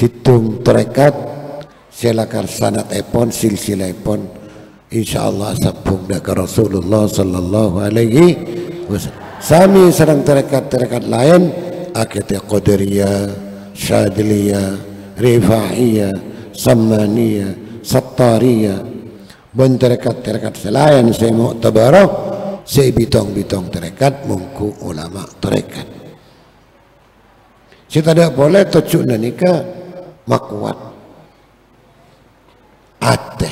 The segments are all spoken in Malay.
situng tarekat silakan sanad epon silsilah epon insyaallah sabung dak Rasulullah sallallahu alaihi wasallam. Sami sareng tarekat-tarekat lain akite Qadariyah, Syadiliyah, Rifaiyah, Sammaniyah, Sattariyah, ben tarekat-tarekat selain saya muktabarah, saya bitong-bitong tarekat mungku ulama tarekat. Saya tidak boleh tujuk nikah makuat ate,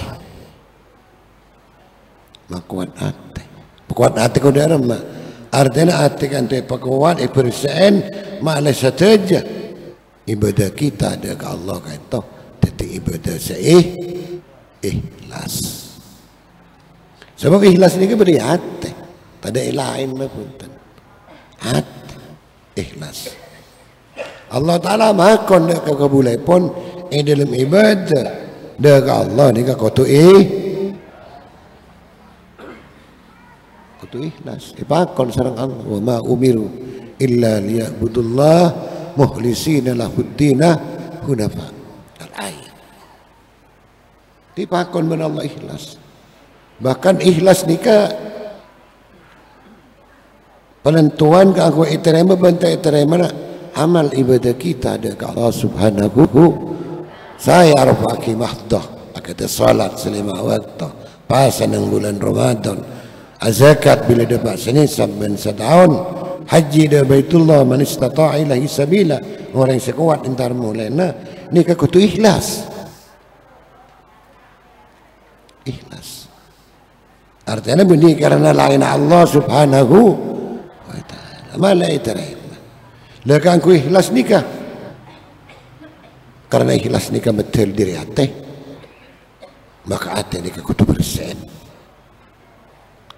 makuat ate, makuat ate kau dah ramah. Artinya ate kan tu pakuat persen makna saja ibadah kita ada ke Allah kata tetapi ibadah saya ikhlas. Sebab ikhlas ni beri hati, tak ada lain pun. Hati ikhlas. Allah Taala makan dak kabulai pun dalam ibadah dak Allah ni kau tu kutu ikhlas. Ipakon sareng Allah wa ma umiru illa liya'budullah mukhlisina lahuddina hunafa. Al-ayat. Ipakon ben Allah ikhlas. Bahkan ikhlas nikah penentuan ke aku iterema bentai iterema amal ibadah kita ada ke Allah subhanahu saya arfaki mahdah akata salat selima waktu pasan ng bulan Ramadan zakat bila dapat sini sampai setahun haji dah Baitullah man istata'a ilahi sabila orang yang sekuat entar mulana ni ka kutu ikhlas ikhlas artinya benih karena lain Allah subhanahu wa ta'ala malah iterima lekan ku ikhlas nikah karena ikhlas nikah betul diri hati maka hati nikah kutu bersen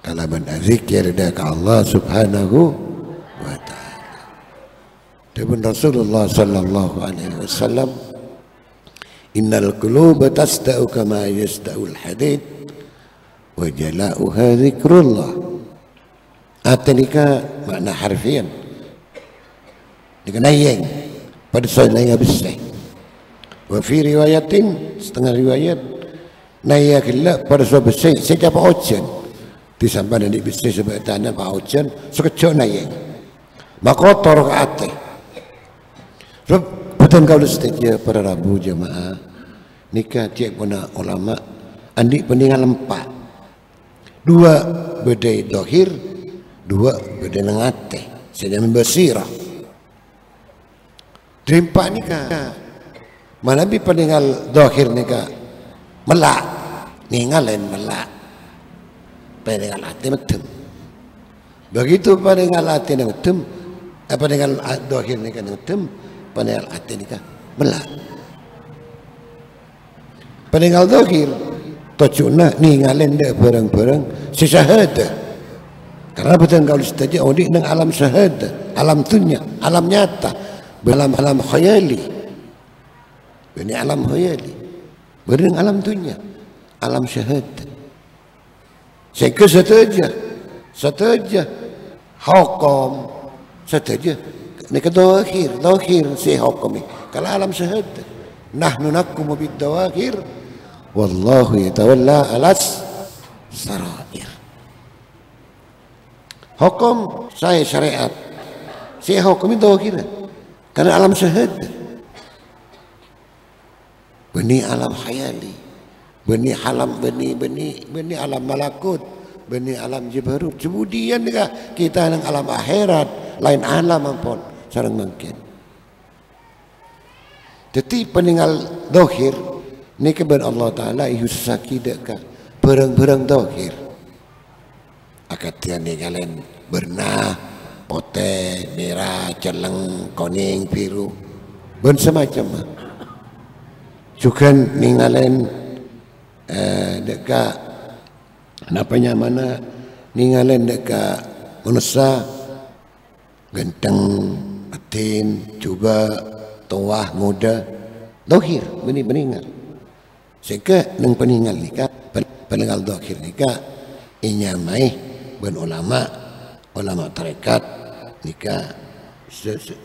kalau berzikir dak Allah subhanahu wa ta'ala. Dan Rasulullah sallallahu alaihi wasallam innal quluba tasda'u kama yasda'ul hadid wa jala'uha zikrullah. Atanika makna harfian dikenayeng pada soalnya besar. Wa fi riwayatin setengah riwayat nayakillah pada soal besar setiap ojen disampai di bisnis sebagai tanda Pak Ojan sekejap naik makotor ke atas betul kau setuju para Rabu jemaah nikah cek puna ulama andi peninggal 4 2 bedai dohir 2 bedai nengate sedang bersirah terimpak nikah mana bi peninggal dohir nikah melak ninggalin melak peninggal hati medem begitu peninggal hati medem peninggal dohir nikah medem peninggal hati nikah melak peninggal dohir tujuannya ninggalin dek barang-barang sesahada karena betul kalau setuju audi nang alam syahada alam dunia alam nyata alam khayali ini alam khayali berdeng alam dunia alam syahada sehingga setuju hukum setuju ni kedawakir si hukum kalau alam syahadat nahnu nakumu bidawakir wallahu yatawalla alas sarair hukum saya syariat si hukum itu dawakir karena alam syahadat beni alam khayali benih alam benih alam malakut benih alam jabarut kemudian kita nang alam akhirat lain alam ampun sareng mungkin jadi peninggal dohir ni keban Allah Ta'ala ihusaki deka berang-berang dohir akatian ni kalian bernah putih merah celeng kuning biru ben semacam juga ninggalin dekat napanya mana ninggalin dekat manusia ganteng atin cuba tuah muda dohir benih-beningal sehingga nang peninggal nikah peninggal dohir nikah inyamai ben ulama tarekat nikah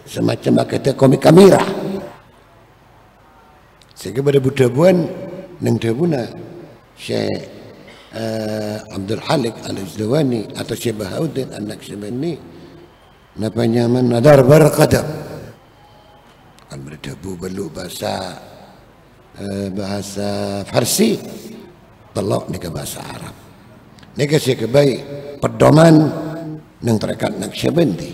semacam kata komik kamera Sehingga pada budabuan neng dabuna Syekh Abdul Halik Al-Izdawani atau Syekh Bahauddin An-Naqsyabandi napanya nadar barqadab kan berdabu belu bahasa Farsi telok nika bahasa Arab nika sih kebaik pedoman neng terekat Naqsyabandi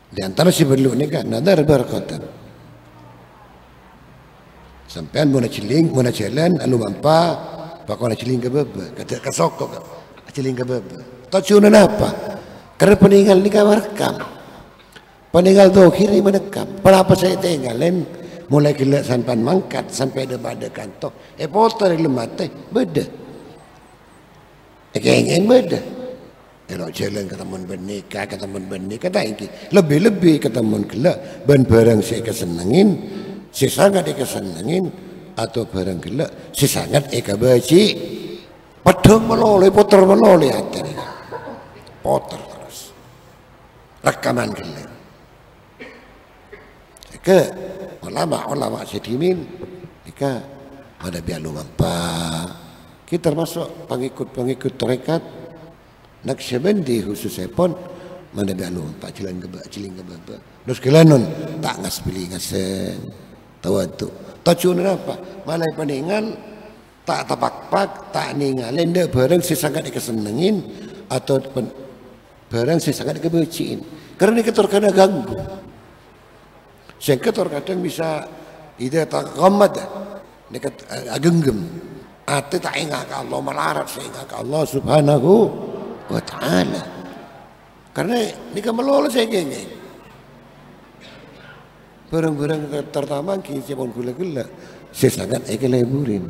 di antara si belu nika nadar barqadab sampean mau ciling mau jalan alu mampa pakona ciling ke bebe kata kasokok ciling ke bebe tujuan apa karena peninggal ni kawarkam peninggal dohir ni menekam kenapa saya tinggalin mulai gila sampai mangkat sampai ada pada kantor potor lemat beda ingin beda kalau jalan ke teman bernikah tak ingin lebih-lebih ke teman gila ban barang saya kesenangin si sangat kesenangin atau barang gila si sangat baci padang meloleh poter meloleh hati poter terus rekaman gila ke ulama sedimin jika ada bialu mampa kita termasuk pengikut tarekat Naqsyabandi khususnya pun mana bialu mampa ciling ke baba terus kelanon tak ngas pilih ngasen tawadu tujuan apa malai peninggal tak tapak-pak tak ningalin dah barang si sangat kesenengin atau barang si sangat kebeciin karena kita terkena ganggu sehingga terkadang bisa ide tak gamat dekat agenggem ate tak ingat Allah melarat sehingga Allah Subhanahu wa taala karena nika melolos saya geng barang-barang terutama kita pun gula-gula sesangat leburin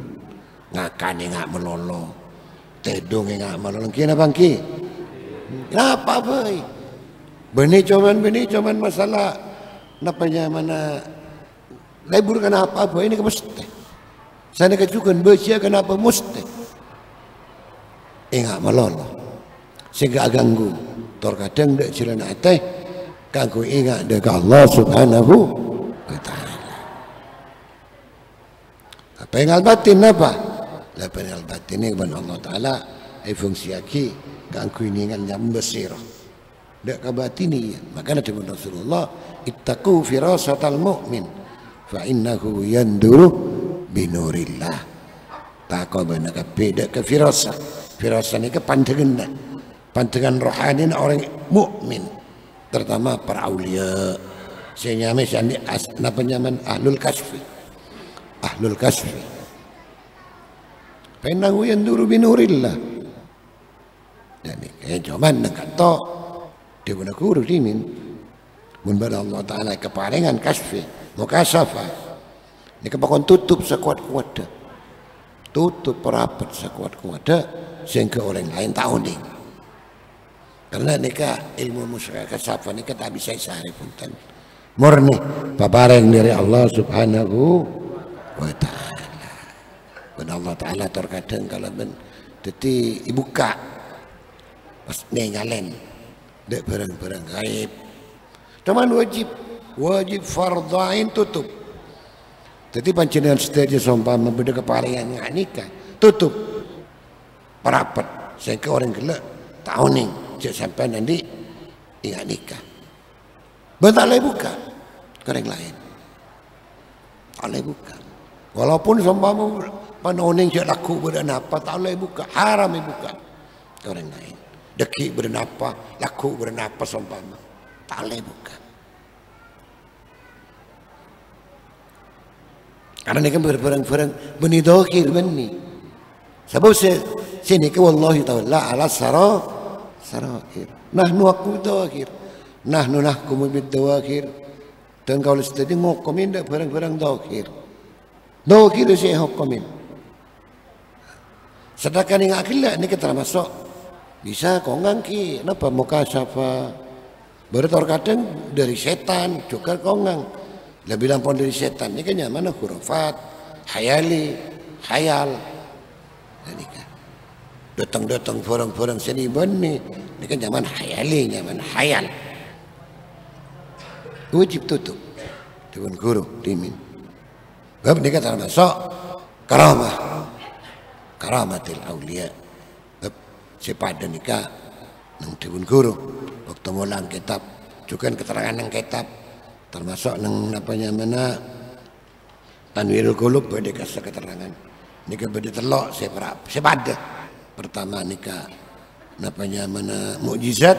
ngakane ngak melolo tedong ngak melolo kena bangki kenapa boy benih cuman masalah napanya mana lebur kenapa boy ini mesti sana kecukan becia kenapa mesti ngak melolo sehingga ganggu terkadang dak jalan ateh kanggo ingat dekat Allah Subhanahu wa taala. Apa yang batin apa? Apa yang batin ini kepada Allah taala fungsi aki kanggo ingat yang basirah. Dak kabatini makanya dengan Rasulullah ittaqu firasatal mu'min fa innahu yanduru binurillah. Takobana beda ke firasah. Firasah ini ke pandangan rohani orang mukmin. Terutama para aulia saya nyamai sandi napa nyaman ahlul kasfi penang yang duru binurillah dan kayak cuman kata dia guna guru dimin mun bala Allah taala keparengan kasfi mukasyafa ini kepakon tutup sekuat-kuat tutup perapat sekuat-kuat sehingga orang lain tahu nih karena nikah ilmu musyarakat safa nikah tak bisa sehari punten murni papareng dari Allah Subhanahu wa taala. Ben Allah taala terkadang kalau ben dadi ibuka pas ningalen dek barang-barang gaib. Cuman wajib fardhain tutup. Jadi panjenengan sedaya sompama beda keparengan nikah tutup parapat sehingga orang gelak tahu nih sampai nanti ingat nikah bentar lagi buka ke orang lain tak lagi buka walaupun seumpama panoning cak laku berenapa tak lagi buka haram buka ke orang lain deki berenapa laku berenapa seumpama tak lagi buka karena ini kan barang-barang benih dohir benih sebab sini ke wallahi ta'ala ala sarair nahnu aku dohir nahnu nahkumu bid dohir dan kalau sedih ngokomin dak barang-barang dohir saya hukumin sedangkan yang akhilah ini kita termasuk bisa kongang ki napa mukasyafa baru terkadang dari setan juga kongang lebih lampau dari setan ini kan mana khurafat khayal dan datang orang-orang seni ini kan zaman khayal wajib tutup Tuan guru dimin. Bab nikah termasuk karamah. Karamatil aulia. Bab sepada nikah nang tuan guru. Waktu mulang kitab juga keterangan nang kitab termasuk nang apanya mana Tanwirul Qulub pada kasih keterangan. Nikah pada telok sepada. Pertama nikah apanya mana mukjizat.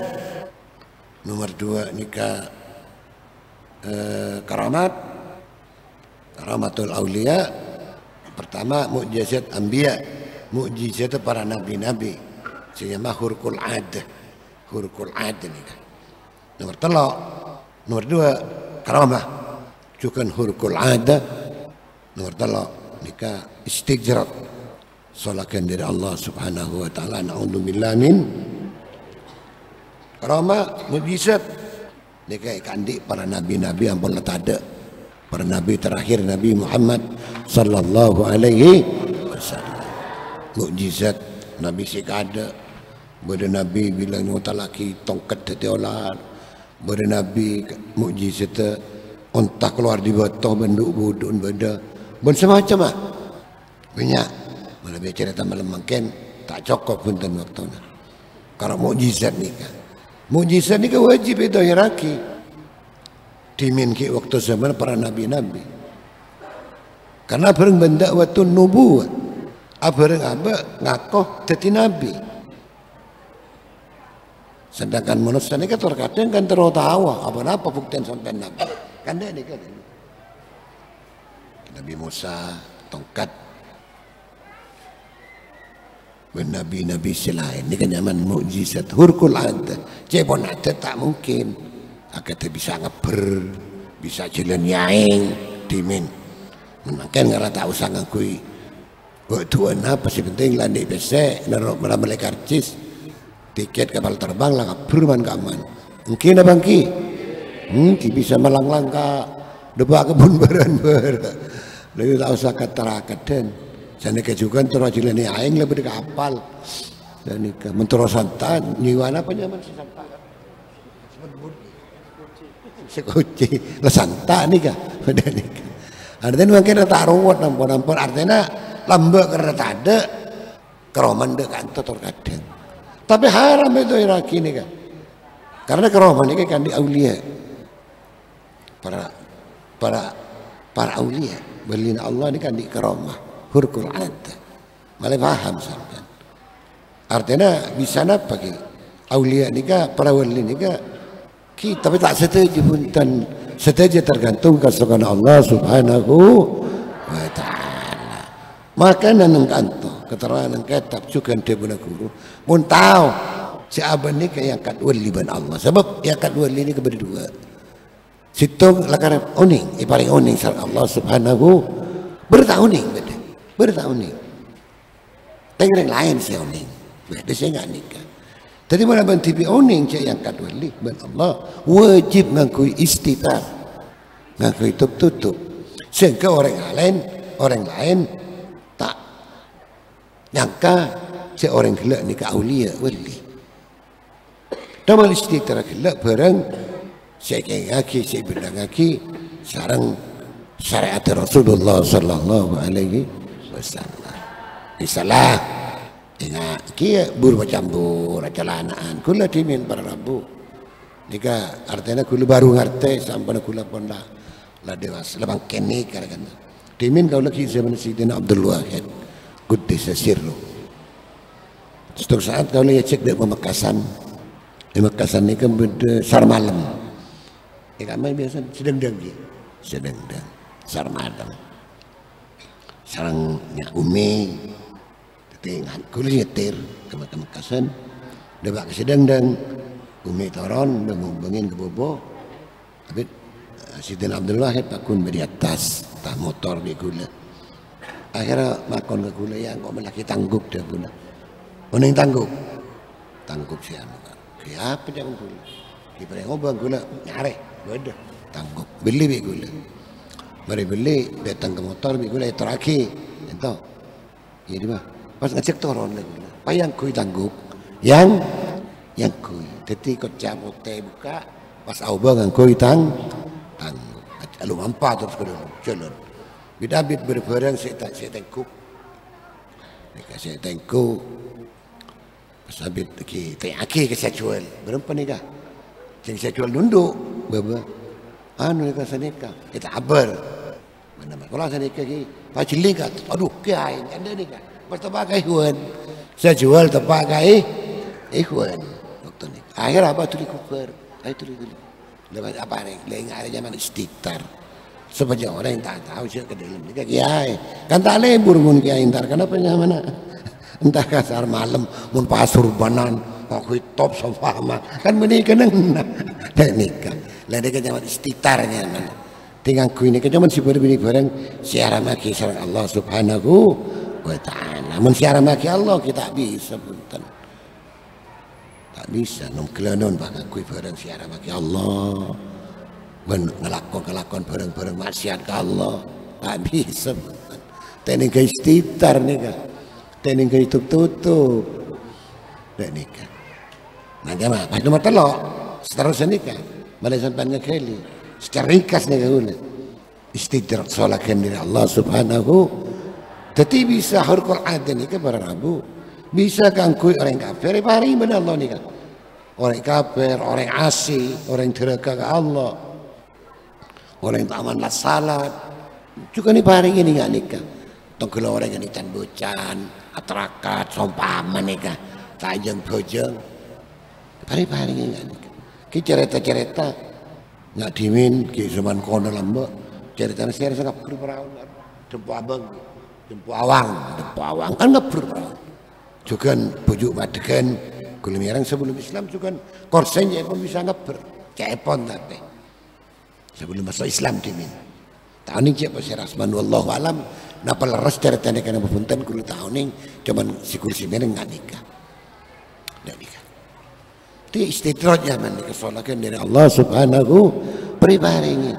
Nomor 2 nikah karamatul aulia. Pertama mukjizat anbiya, mukjizat para nabi-nabi. Sehingga hurkul ad nikah. Nomor 3, nomor 2 karamah juga hurkul ad. Nomor 3 nikah istijrat. Salakan dari Allah Subhanahu wa taala. Na'udzubillah min karamah mukjizat. Nikah kandik para nabi-nabi yang pernah ada. Para nabi terakhir Nabi Muhammad sallallahu alaihi wasallam. Mukjizat nabi sikada. Pada nabi bilang nyata laki tongkat teolah. Pada nabi mukjizat ontak keluar di bawah benduk budun beda. Ben semacam ah. Banyak. Mana bicara tambah lemangken tak cukup pun dan waktunya. Kalau mukjizat nikah. Mukjizat nikah wajib itu hierarki. Dimin ki waktu zaman para nabi-nabi. Karena bareng benda waktu nubuat. Bareng apa ngakoh jadi nabi. Sedangkan manusia ini kan terkadang kan tertawa apa buktian sampai nabi. Kan dia ni kan. Nabi Musa tongkat. Nabi-nabi selain ini kan zaman mukjizat hurkul ada. Cepon ada tak mungkin. Agar bisa ngeber, bisa jalan yaing, dimin. Mungkin kalau tak usah ngakui. Buat tuan apa sih penting landai besek, naruh malam karcis, tiket kapal terbang lah ngeber man kaman. Mungkin abang ki, bisa malang-lang ka, debak kebun beran. Lalu tak usah katarakat dan. Sana kejukan terus jalan yaing lebih dekat kapal. Dan nikah mentero santan, nyiwana apa nyaman si santan. Sekuci lesanta nikah pada nikah. Artinya mungkin tak ruwet nampun artinya lambak karena tak ada keroman dek kantor terkadang. Tapi haram itu iraki nikah. Karena keroman ini kan di aulia. Para aulia berlina Allah ini kan di keromah hurkul ada. Malah paham sampean. Artinya bisa apa ki? Aulia nikah para wali nikah. Tapi tak setuju pun dan setuju tergantung kesukaan Allah Subhanahu wa taala. Maka nang kanto keterangan kitab juga dia benar guru. Mun tahu si abang ni yang kat wali ban Allah. Sebab yang kat wali ni kepada dua. Situng lakar oning, paling oning sareng Allah Subhanahu bertauning beda. Bertauning. Tengering lain si oning. Beda saya enggak nikah. Jadi mana bantibi oning cak yang kat wali ban Allah wajib ngakui istighfar, ngakui tutup. Sehingga orang lain tak nyangka si orang gelak ni ke aulia wali. Dalam istighfar gelak barang saya ngaki saya benda ngaki sarang syariat Rasulullah sallallahu alaihi wasallam. Isalah. Ingat, kia buru bercampur, celanaan, kula dimin para rabu. Nika artinya kula baru ngerti sampai kula pun lah dewasa, lebang kini kan. Dimin kau lagi zaman Sayyidina Abdul Wahid, Quddisa sirru. Setiap saat kau lagi cek di Pemekasan ni kan beda sar malam. Kami biasa sedang sar malam. Sarangnya Umi. Tinggal kulit nyetir ke Pemekasan, debak sedang Umi Toron bengin ke bobo, tapi Sayyidina Abdul Wahid pakun di atas tak motor di gula. Akhirnya makon ke gula yang kok melaki tangguk dia gula. Oning tangguk siapa? Siapa dia gula? Kita ngobang gula nyare, beda tangguk beli bi gula. Mari beli datang ke motor bi gula terakhir, entah. Jadi mah. Pas ngecek turun lagi, payang kui tangguk, yang kui. Jadi kot cabut buka, pas aubang kui tangguk. Lalu mampa terus ke dalam jalan. Bidabit berbarang saya tengkuk. Mereka saya tengkuk. Pasabit lagi tengaki ke saya jual. Berapa ni kah? Yang saya jual nunduk. Berapa? Anu ni kah sanika. Kita abar. Mana kalau sanika ki. Paciling kah? Aduh kiai ada ni kah? Bertebak ikhwan. Saya jual tebak ikhwan. Waktu ni. Akhir apa tu dikubur. Itu dulu. Lepas apa ni? Lengah ada zaman istighfar. Sebanyak orang yang tak tahu siapa ke dalam ni kiai. Kan tak lebur mun kiai entar. Kenapa mana? Entah kasar malam mun pasur banan, aku top sofama. Kan meni keneng. Dan nikah. Lain dekat zaman istighfarnya mana. Tinggal ku ini ke zaman si berbini bareng siara maki sareng Allah Subhanahu wa taala. Mun siara maki Allah kita bisa punten. Tak bisa nom kelenon bakal ku bareng siara maki Allah. Ngelakon bareng-bareng maksiat ke Allah tak bisa. Tening ke istighfar nikah, tening ke tutup dan nikah. Nanti mah pas nomor telok seterusnya nikah malah sampai ngekeli secara ringkas nikah ulah istighfar solatkan diri Allah Subhanahu. Tapi bisa hurkul ada nikah pada Rabu bisa kangkui orang kafir hari benar Allah nikah orang kafir orang asing orang terdekat ke Allah. Orang yang tak amanlah salat juga ni paring ini nggak nikah. Tongkol orang yang ikan bocan, atrakat, sompaman nikah, tajeng bojeng, paring ini nggak nikah. Ki cerita nggak dimin, ki zaman kono lambek, cerita nasi ada sangat berperawan, jempu abang, jempu awang kan nggak berperawan. Juga bujuk madegan, kulimiran sebelum Islam juga korsennya pun bisa ngeber, cepon tapi. Sebelum masuk Islam dimin. Tahun ini siapa si Rasman wallahu alam. Napa leres cerita ni kena berpunten kulit tahun ini cuman si kursi mereng nggak nikah. Nggak nikah. Itu istidrojnya man dikesolahkan dari Allah Subhanahu pribadi ini.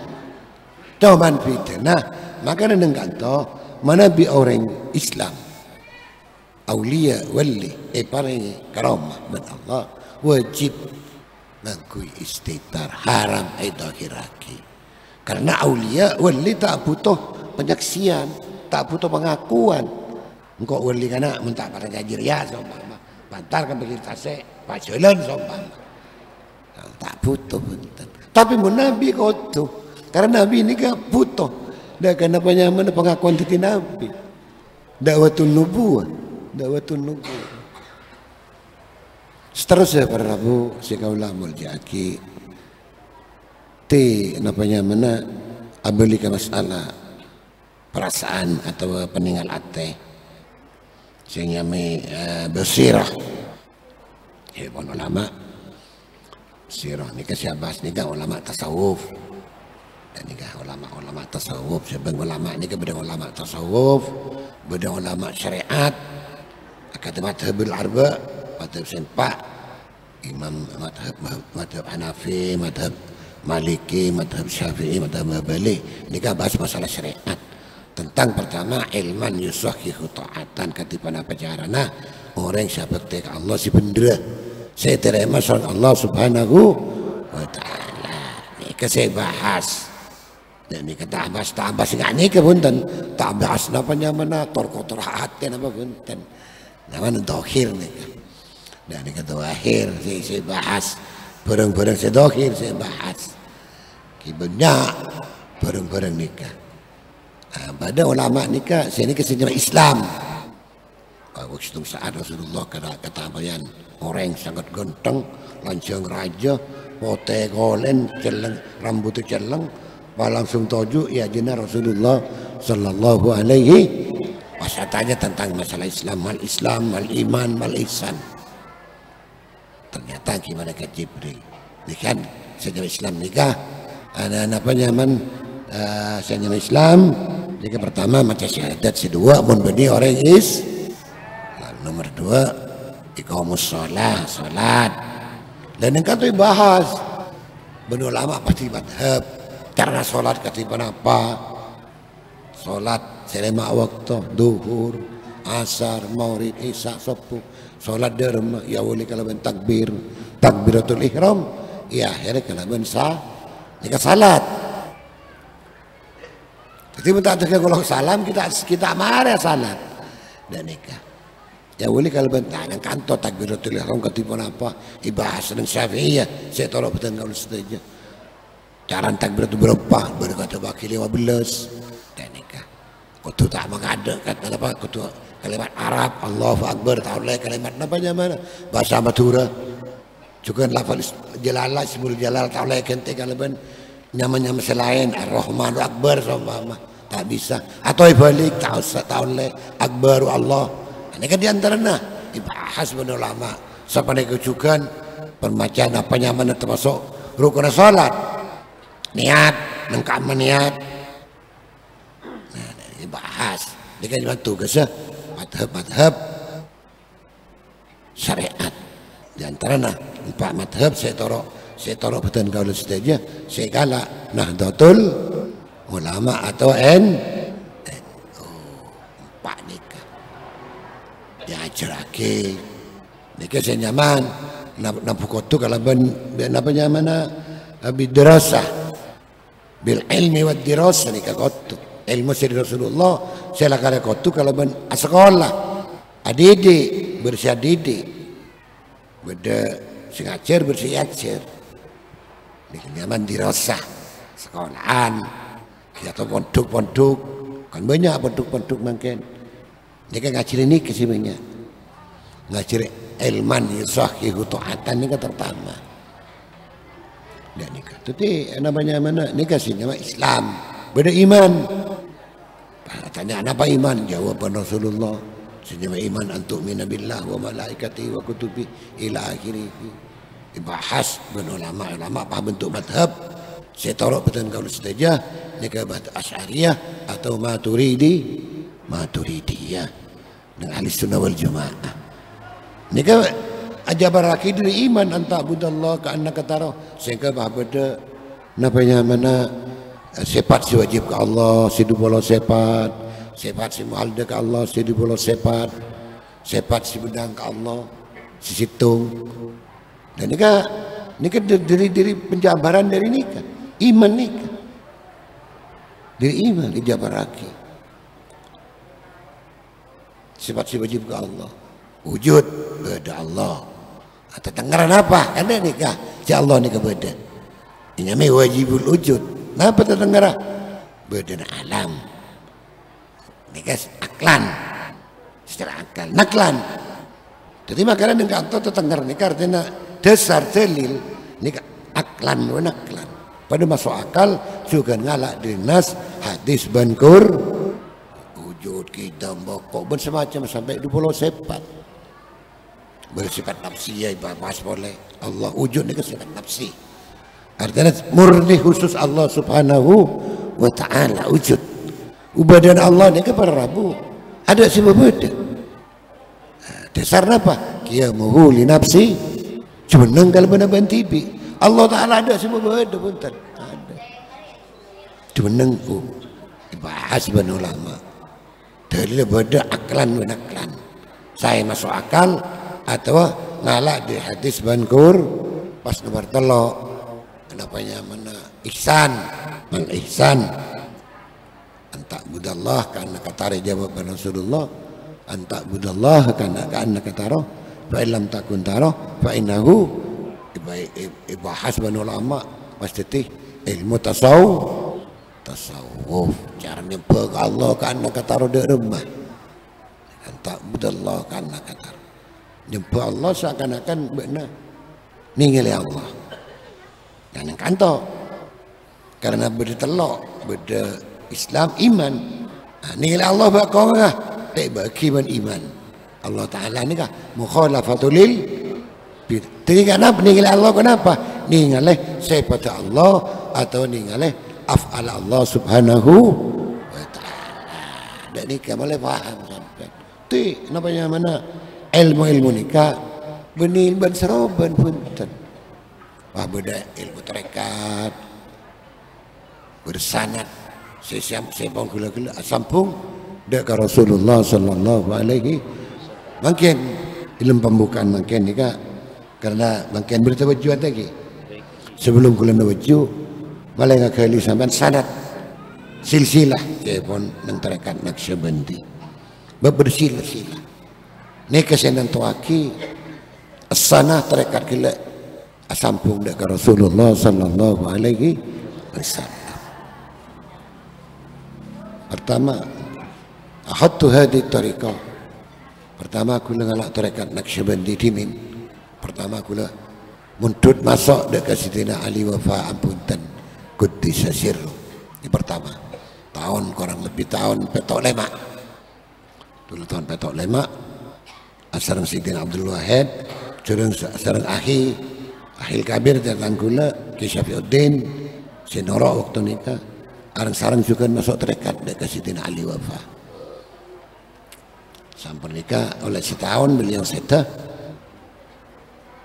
Cuman fitnah maka nengang to mana bi orang Islam. Aulia wali paling karamah man Allah wajib mengkui istighfar haram itu akhir-akhir. Karena aulia wali tak butuh penyaksian, tak butuh pengakuan. Engkau wali kana mentak pada ngajir ya sompama. Bantar kan begitu tasek, pajolan sompama. Tak butuh bentar. Tapi mun Nabi kau tu, karena Nabi ini kan butuh. Dah kenapa nyaman pengakuan dari Nabi. Dakwatun nubuwah, Seterusnya para Rabu sekaulah muljaki. Namanya mana abeli ke masalah perasaan atau peninggal ate sehingga bersirah pun ulama sirah ni kasih abas ni kan ulama tasawuf dan ni kan ulama tasawuf sebab ulama ni kan beda ulama tasawuf beda ulama syariat kata madhabul arba madhab sempak imam madhab Hanafi madhab Maliki, madhab Syafi'i, madhab Mabali. Ini kan bahas masalah syariat. Tentang pertama ilman yusahihu ta'atan katipan apa carana orang siapa ketika Allah si bendera. Saya terima soal Allah Subhanahu wa ta'ala. Ini saya bahas. Dan ini kata bahas enggak ni ke punten. Tak bahas napa nyamana tor-kotor hati napa punten. Namanya dohir ni. Dan ini kata akhir saya bahas. Barang-barang saya dohir saya bahas banyak barang-barang nikah. Pada ulama nikah saya ni kesenyum Islam. Waktu saat Rasulullah kata bayan orang sangat ganteng lancang raja pote golen celeng rambut celeng langsung toju ya jina Rasulullah sallallahu alaihi wasallam tanya tentang masalah Islam mal iman mal ihsan. Ternyata gimana ke Jibril ini kan sejarah Islam nikah ada apa nyaman sejarah Islam nikah pertama macam syahadat kedua mun beni orang nomor dua iqamus salat dan yang kata bahas benar lama pasti madhab cara salat katipan apa salat selama waktu duhur asar maghrib isya subuh salat derma ya wali kalaban takbiratul ihram ya akhirnya kalaban nikah salat Ketika tak ada kalau salam kita marah salat dan nikah. Ya boleh kalau bentar yang kantor takbiratul ihram ketipu apa ibahas dan Syafi'iyah saya tolak betul kalau setuju. Cara takbiratul berapa berkata baki 15 dan nikah. Kutu tak mengada kata apa kutu kalimat Arab Allahu Akbar tahu kalimat apa mana bahasa Madura juga lafal jalalah ismul jalal tahu kente kalau ben nyama-nyama selain Ar-Rahman Akbar sama tak bisa atau balik tahu Akbar Allah. Ini kan diantaranya dibahas benar ulama. Siapa yang kejukan permacaan apa nyaman termasuk rukun salat. Niat, lengkap niat. Nah, dibahas. Ini kan cuma tugasnya madhab syariat. Diantaranya empat madhab saya taruh betul kalau saja saya galak Nahdlatul Ulama atau empat nikah. Diajarake nikah saya nyaman nampu kotu kalau ben apa nyaman bidrasah bil ilmi wad dirasah nikah kotu ilmu dari Rasulullah saya lakar kotu kalau ben sekolah adidik bersih didik beda sing ajar bersih ajar nikah nyaman dirasah sekolahan atau pondok-pondok kan banyak pondok-pondok mungkin. Dia kan ngajarin ini kesimanya, ngajarin ilman yusahihu ta'atan ini kan pertama. Dan nikah. Tapi namanya mana nikah sih nama Islam, beda iman. Tanya apa iman? Jawaban Rasulullah. Senyama iman antuk minabillah wa malaikati wa kutubi ila akhirih. Dibahas ben ulama paham bentuk madhab. Saya taruh betul kalau saja nikah madhab Asy'ariyah atau Maturidiyah. Dengan ahli sunnah wal jamaah. Ini kan ajabar akid dari iman anta budallah ka annaka tara sehingga berbeda napanya mana sifat si wajib ke Allah si dupolo sifat si muhalda ke Allah si dupolo sifat si bedang ke Allah si situng dan ini kan dari penjabaran dari nikah iman nikah dari iman ijabar akid sifat si wajib ke Allah wujud beda Allah atau tengaran apa ada nikah si Allah nikah beda ini namanya wajibul wujud kenapa terdengar beda alam nikah aklan secara akal naklan jadi makanya nikah itu terdengar nikah artinya dasar dalil nikah aklan wa naklan pada masuk akal juga ngalak dinas hadis bankur wujud kita bokok bersemacam sampai 20 sifat bersifat nafsi ya bahas boleh Allah wujud ni sifat nafsi artinya murni khusus Allah subhanahu wa ta'ala wujud ubadan Allah ni ke para rabu ada si berbeda dasar apa qiyamuhu li nafsi cuma nenggal benar tibi Allah ta'ala ada si berbeda pun tak ada cuma nengku bahas benar ulama dalil beda aklan menaklan saya masuk akal atau ngalak di hadis bankur pas nomor telok kenapanya mana ihsan mal ihsan anta budallah karena katare jawaban Rasulullah anta budallah karena kataro fa illam takun taro fa innahu ibahas ban ulama pasti ilmu tasawuf cara nyebut Allah karena kataro de rumah anta budallah karena kataro nyebut Allah seakan-akan benar ningali Allah dan yang kanto karena beda telok beda Islam iman ningali Allah bakongah tak bagi iman Allah Ta'ala ni kah mukhalafatul lil jadi kenapa ningali Allah kenapa ningali sifat Allah atau ningali af'al Allah subhanahu wa ta'ala dan ni boleh faham sampai tu namanya mana ilmu nikah benih benseroban punten wah beda ilmu tarekat bersanad sempong gula-gula sampung dek ke Rasulullah sallallahu alaihi mungkin ilmu pembukaan mungkin nikah karena mungkin bertawajuh lagi sebelum kula nawaju malah ngakali sampean sanad silsilah pun nang tarekat Naqsyabandi bersilsilah ni kesenan tuaki as-sanah tarekat kila asampung dak Rasulullah sallallahu alaihi wasallam. Pertama akhadtu hadhihi tariqah, pertama aku ngalak tarekat Naqsyabandi dimin. Pertama aku muntut masuk dekat Sidina Ali Wafa ampunten Quddisa sirru. Ini pertama tahun kurang lebih tahun petok lemak dulu, tahun petok lemak asarang Sidina Abdul Wahid sareng ahil kabir datang gula Ki Syafiuddin Sinoro waktu nikah arang sarang juga masuk tarekat dekat Sidina Ali Wafa. Sampai nikah oleh setahun beliau setah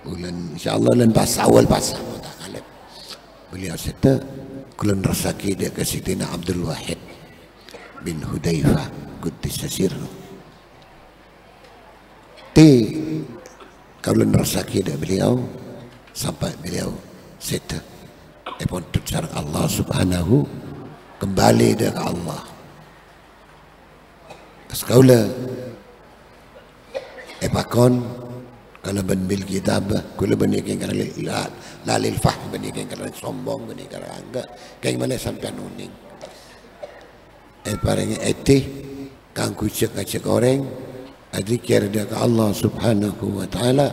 bulan insyaallah bulan pas awal pas mutakalib beliau serta kulun rasaki dia ke Sidina Abdul Wahid bin Hudzaifah Quddisa sirru kulun rasaki dia beliau sampai beliau serta pun sareng Allah Subhanahu kembali dia ke Allah kaula pakon kalau benbil kitab kula benikin kana lalil fah benikin kana sombong benikin kana angga kay mana sampean uning paring eti kang kucek ngacek orang adzikir dia ke Allah Subhanahu wa taala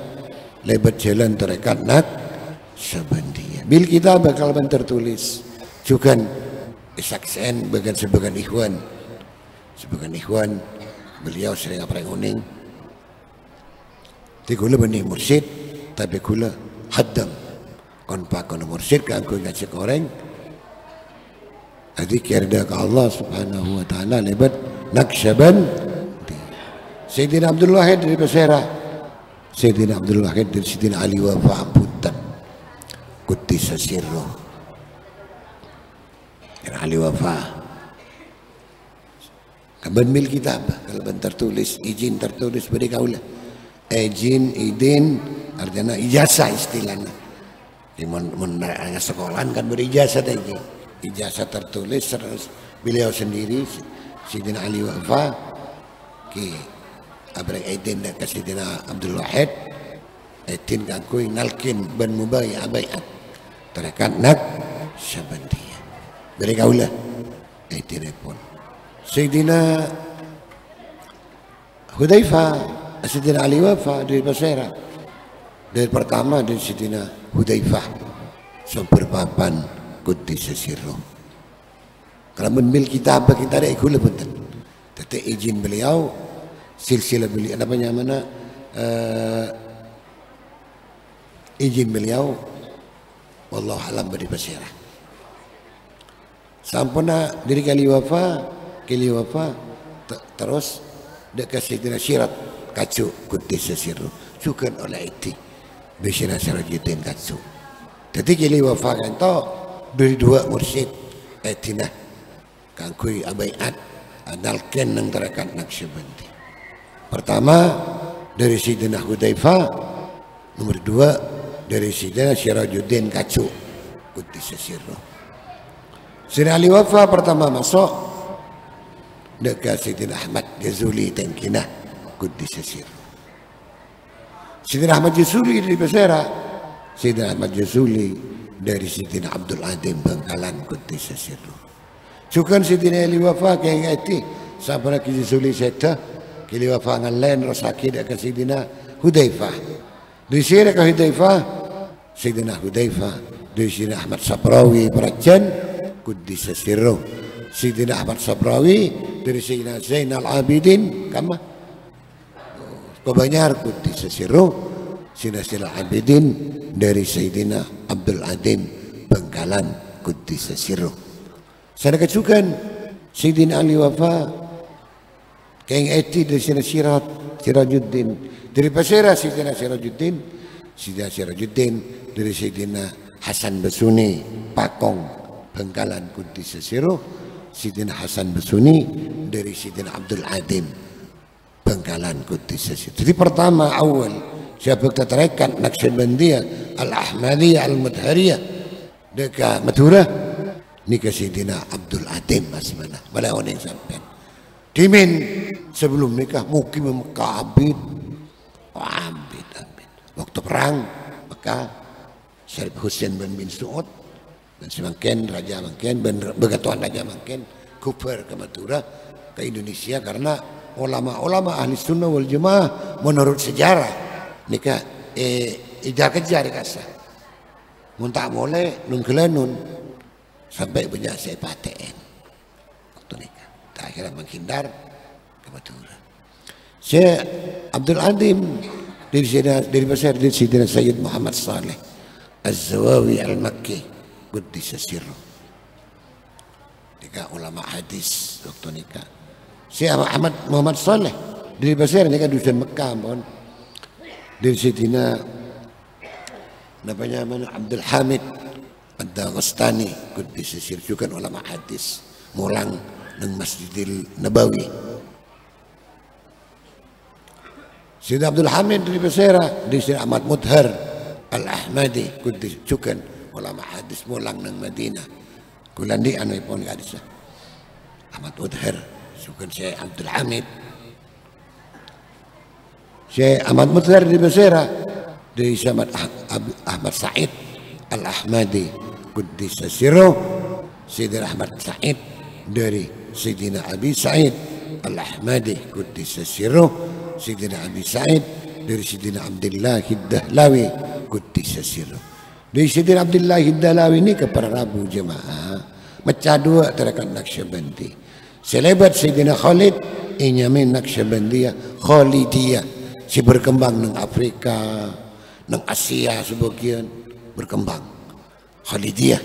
lebat jalan tarekat Naqsyabandiyah bil kitab kalau ben tertulis juga saksian sebagian ikhwan beliau sering apareng uning ti kula benih mursyid tapi kula haddam kon pakon mursyid kan aku ngajak orang adzikir dia ke Allah Subhanahu wa taala lebat Naqsyabandi. Sayyidina Abdul Wahid dari Basra, Sayyidina Abdul Wahid dari Sayyidina Ali Wafa ampunten Quddisa sirru Ali Wafa kaban mil kitab kalau ben tertulis izin tertulis beri kaula izin artinya ijazah istilahnya di sekolahan kan berijazah tadi ijazah tertulis terus beliau sendiri Sidina Ali Wafa ki abrek izin ke Sidina Abdul Wahid izin kakui nalkin ban mubai abaiat tarekat Naqsyabandiyah beri kaula izin pun Sidina Hudzaifah Sidina Ali Wafa dari Basra dari pertama dari Sidina Hudzaifah sampai papan Quddisa sirru kalau menbil kitab kita ada ikut punten tetapi izin beliau silsilah beliau namanya mana izin beliau wallahu alam dari Basra sampuna dari Kali Wafa terus dekat Sidina Syirat kacu Quddisa sirru juga oleh itu Syekh Sirajuddin kacu jadi Kali Wafa kan to dari dua mursyid etina kangkui abaiat analken nang tarekat Naqsyabandi pertama dari Sidina Hudzaifah nomor dua dari Sidina Sirajuddin kacu Quddisa sirru Sidina Ali Wafa pertama masuk dekat Sidina Ahmad Jazuli Tengkinah Quddisa sirru Sidina Ahmad Jazuli dari Basra Sidina Ahmad Jazuli dari Sidina Abdul Adim Bangkalan Quddisa sirru juga Sidina Ali Wafa kaya ngati sampai lagi Jazuli seta Kali Wafa ngalain rasaki dekat Sidina Hudzaifah dari Sidina Hudzaifah Sidina Hudzaifah dari Sidina Ahmad Sabrawi Prajan Quddisa sirru Sidina Ahmad Sabrawi dari Sidina Zainal Abidin kama Kebanyar Quddisa sirru Sidina Zainal Abidin dari Sayyidina Abdul Adim Bangkalan Quddisa sirru sana kecukan Sayyidina Ali Wafa keng eti dari Sidina Sirajuddin dari Basra Sidina Sirajuddin dari Sayyidina Hasan Basuni Pakong Bangkalan Quddisa sirru Sidina Hasan Basuni dari Sidina Abdul Adim Bangkalan Quddisa sirru. Jadi pertama awal siapa tarekat Naqsyabandiyah Al-Ahmadiyah Al-Mudhariyah dekat Madura Ni ke Sidina Abdul Adim mas mana. Bala orang sampai. Dimin sebelum nikah mukim Mekah abid. Abid. Waktu perang Mekah Syarif Hussein bin Suud dan semakin Raja Mangken begatuan Raja Mangken kuper ke Madura ke Indonesia karena ulama-ulama ahli sunnah wal jamaah menurut sejarah nikah ijar kejar kasar muntah boleh nun kelenun sampai banyak saya paten waktu nikah akhirnya menghindar ke Madura. Syekh Abdul Adim dari besar dari Sidina Sayyid Muhammad Saleh Az-Zawawi Al-Makki Quddisa Sirruh. Tiga ulama hadis waktu nikah. Syekh Ahmad Muhammad Saleh dari besar nikah dusun Mekah mohon. Dari Sidina namanya mana Abdul Hamid Ad-Daghestani Quddisa Sirruh juga ulama hadis mulang nang Masjidil Nabawi. Syed Abdul Hamid dari Besera, di Syed Ahmad Mudhar Al-Ahmadi Quddis Cukan ulama hadis mulang nang Madinah. Kulandi anu pun hadis. Ahmad Mudhar Cukan Syed Abdul Hamid. Syed Ahmad Mudhar dari Besera, dari Syed Ahmad Said Al-Ahmadi Quddis Sirruh. Syed Ahmad Said dari Sayyidina Abi Said Al-Ahmadi Quddis Sirruh. Sayyidina Abi Sa'id dari Sayyidina Abdullah Ad-Dahlawi Quddisa Sirruh. Dari Sayyidina Abdullah Ad-Dahlawi ini ke para Rabu jemaah macam dua terakan Naqsyabandi. Selebat Sayyidina Khalid inyamin Naqsyabandiyah Khalidiyah si berkembang nang Afrika nang Asia sebagian berkembang Khalidiyah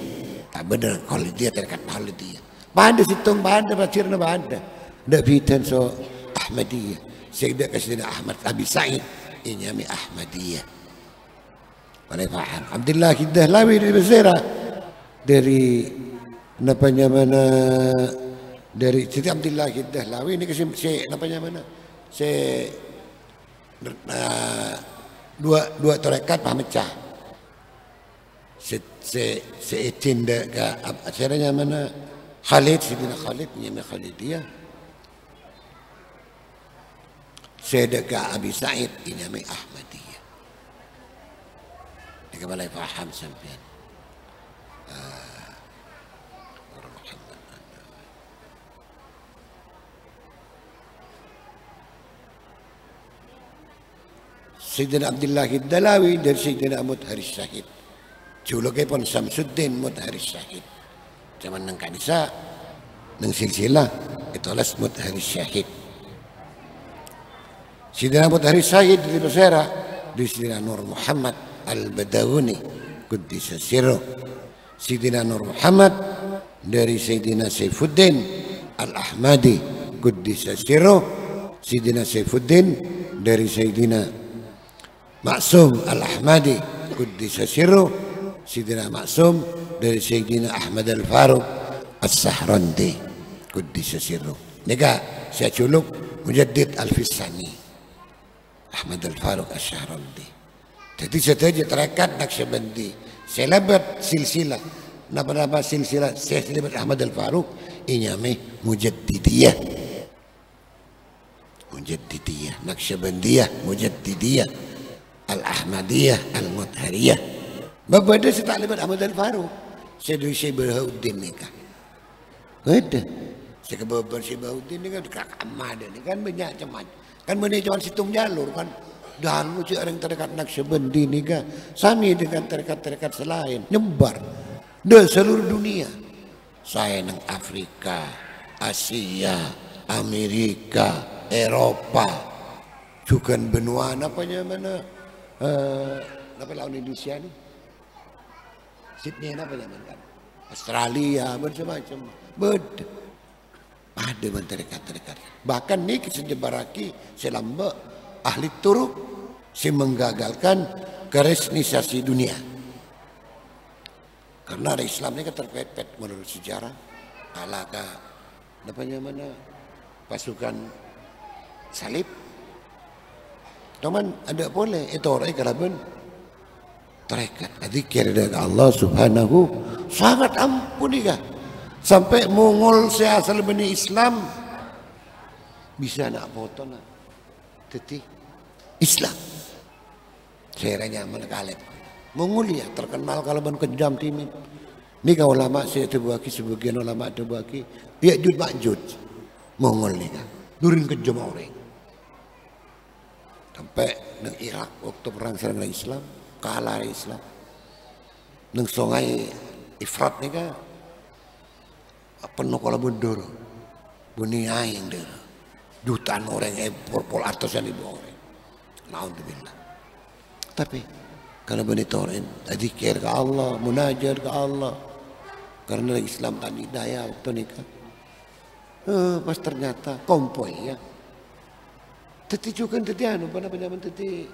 tak benar Khalidiyah terakan Khalidiyah pada situng pada bacirna pada dak bitan so Ahmadiyah. Syekh Sayyidina Ahmad Abi Sa'id inyami Ahmadiyah. Boleh faham. Abdullah Ad-Dahlawi dari Basra dari napanya mana dari Siti Abdullah Ad-Dahlawi ini kasih Syekh napanya mana Syekh dua tarekat pamecah. Syekh cinda ke acaranya mana Khalid Sayyidina Khalid inyami Khalidiyah. Sedekah Abi Sa'id ini Ahmadiyah. Jika balai faham sampean. Sayyidina Abdullah Ad-Dahlawi dari Sayyidina Mudhar Syahid. Juluknya pun Samsuddin Mudhar Syahid. Zaman nang kanisa nang silsilah itulah Mudhar Syahid. Sayyidina Mudhar Syahid dari Basra dari Sayyidina Nur Muhammad Al-Badawuni Quddisa Sirruh. Sayyidina Nur Muhammad dari Sayyidina Saifuddin Al-Ahmadi Quddisa Sirruh. Sayyidina Saifuddin dari Sayyidina Maksum Al-Ahmadi Quddisa Sirruh. Sayyidina Maksum dari Sayyidina Ahmad Al-Faruq As-Sahrandi Quddisa Sirruh. Nika saya culuk Mujaddid Al-Fisani Ahmad Al-Faruq Asy-Syahrandi. Jadi setelah terakat Naqsyabandi. Selebat silsilah. Nama-nama silsilah selebat Ahmad Al-Faruq inyami Mujaddidiyah. Mujaddidiyah, Naqsyabandiyah, Mujaddidiyah, Al-Ahmadiyah, Al-Mudhariyah. Babada setaklibat Ahmad Al-Faruq. Syekh Bahaudin nikah. Ada. Syekh Bahaudin ni kan dekat Ahmad ni kan banyak macam kan mana cuma situng jalur kan dahulu si orang terdekat Naqsyabandi ni kan sami dengan terdekat-terdekat selain nyebar di seluruh dunia. Saya nang Afrika, Asia, Amerika, Eropa, juga benua apanya mana apa lawan Indonesia ni Sydney apa zaman kan Australia macam-macam beda. Ada menterikat-terikat. Bahkan ni sejebaraki selamba ahli turuk si menggagalkan keresnisasi dunia. Karena ada Islam ni kan terpepet menurut sejarah. Alaka namanya mana pasukan salib. Cuman ada boleh itu orang kerabat terikat. Zikir dari Allah Subhanahu sangat ampun ni kah. Sampai Mongol asal Bani Islam bisa nak foto nak teti Islam. Seranya menekalep. Mongolia terkenal kalau ben kejam timit. Ni kau ulama saya terbagi sebagian ulama terbagi. Ya'juj Ma'juj. Mongol ni kan. Durin kejam orang. Sampai nang Irak waktu perang serang Islam kalah Islam. Nang sungai Ifrat ni kan penuh kalau mundur. Bunyi aing dia. Jutaan orang pol atusan ribu orang. Alhamdulillah. Tapi kalau benitorin, zikir ke Allah, munajat ke Allah. Karena Islam tadi daya waktu nikah. Pas ternyata kompoi ya. Teti juga teti anu pada zaman teti